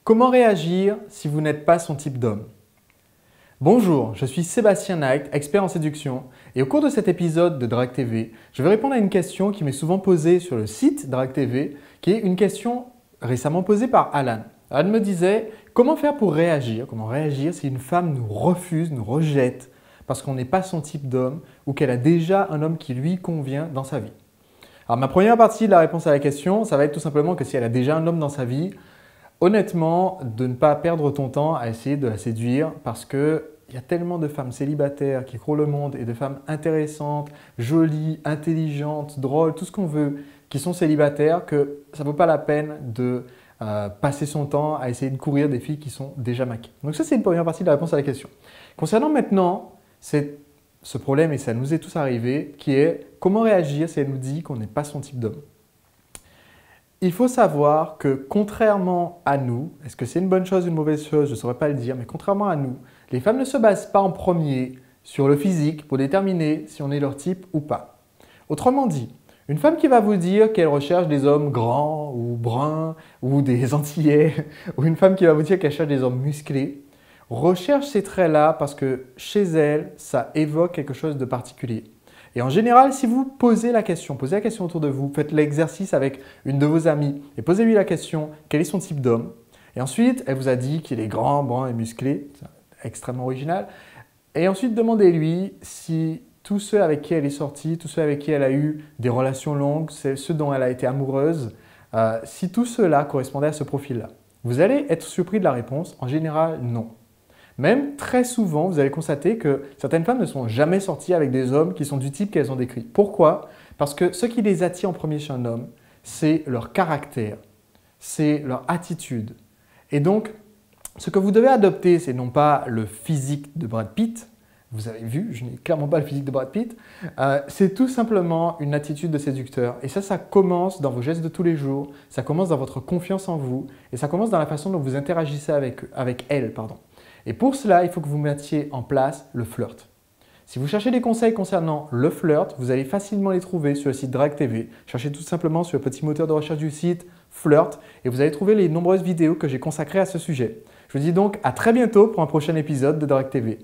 Comment réagir si vous n'êtes pas son type d'homme? Bonjour, je suis Sébastien Knight, expert en séduction, et au cours de cet épisode de Drague TV, je vais répondre à une question qui m'est souvent posée sur le site Drague TV, qui est une question récemment posée par Alan. Alan me disait comment faire pour réagir, comment réagir si une femme nous refuse, nous rejette parce qu'on n'est pas son type d'homme ou qu'elle a déjà un homme qui lui convient dans sa vie. Alors ma première partie de la réponse à la question, ça va être tout simplement que si elle a déjà un homme dans sa vie, honnêtement, de ne pas perdre ton temps à essayer de la séduire parce qu'il y a tellement de femmes célibataires qui courent le monde et de femmes intéressantes, jolies, intelligentes, drôles, tout ce qu'on veut, qui sont célibataires que ça ne vaut pas la peine de passer son temps à essayer de courir des filles qui sont déjà maquées. Donc ça, c'est une première partie de la réponse à la question. Concernant maintenant ce problème, et ça nous est tous arrivé, qui est comment réagir si elle nous dit qu'on n'est pas son type d'homme. Il faut savoir que contrairement à nous, est-ce que c'est une bonne chose ou une mauvaise chose, je ne saurais pas le dire, mais contrairement à nous, les femmes ne se basent pas en premier sur le physique pour déterminer si on est leur type ou pas. Autrement dit, une femme qui va vous dire qu'elle recherche des hommes grands ou bruns ou des Antillais, ou une femme qui va vous dire qu'elle cherche des hommes musclés, recherche ces traits-là parce que chez elle, ça évoque quelque chose de particulier. Et en général, si vous posez la question autour de vous, faites l'exercice avec une de vos amies et posez-lui la question, quel est son type d'homme? Et ensuite, elle vous a dit qu'il est grand, brun et musclé, c'est extrêmement original. Et ensuite, demandez-lui si tous ceux avec qui elle est sortie, tous ceux avec qui elle a eu des relations longues, ceux dont elle a été amoureuse, si tout cela correspondait à ce profil-là. Vous allez être surpris de la réponse, en général, non. Même très souvent, vous allez constater que certaines femmes ne sont jamais sorties avec des hommes qui sont du type qu'elles ont décrit. Pourquoi? Parce que ce qui les attire en premier chez un homme, c'est leur caractère, c'est leur attitude. Et donc, ce que vous devez adopter, c'est non pas le physique de Brad Pitt, vous avez vu, je n'ai clairement pas le physique de Brad Pitt, c'est tout simplement une attitude de séducteur. Et ça commence dans vos gestes de tous les jours, ça commence dans votre confiance en vous, et ça commence dans la façon dont vous interagissez avec elle. Et pour cela, il faut que vous mettiez en place le flirt. Si vous cherchez des conseils concernant le flirt, vous allez facilement les trouver sur le site Drague TV. Cherchez tout simplement sur le petit moteur de recherche du site Flirt et vous allez trouver les nombreuses vidéos que j'ai consacrées à ce sujet. Je vous dis donc à très bientôt pour un prochain épisode de Drague TV.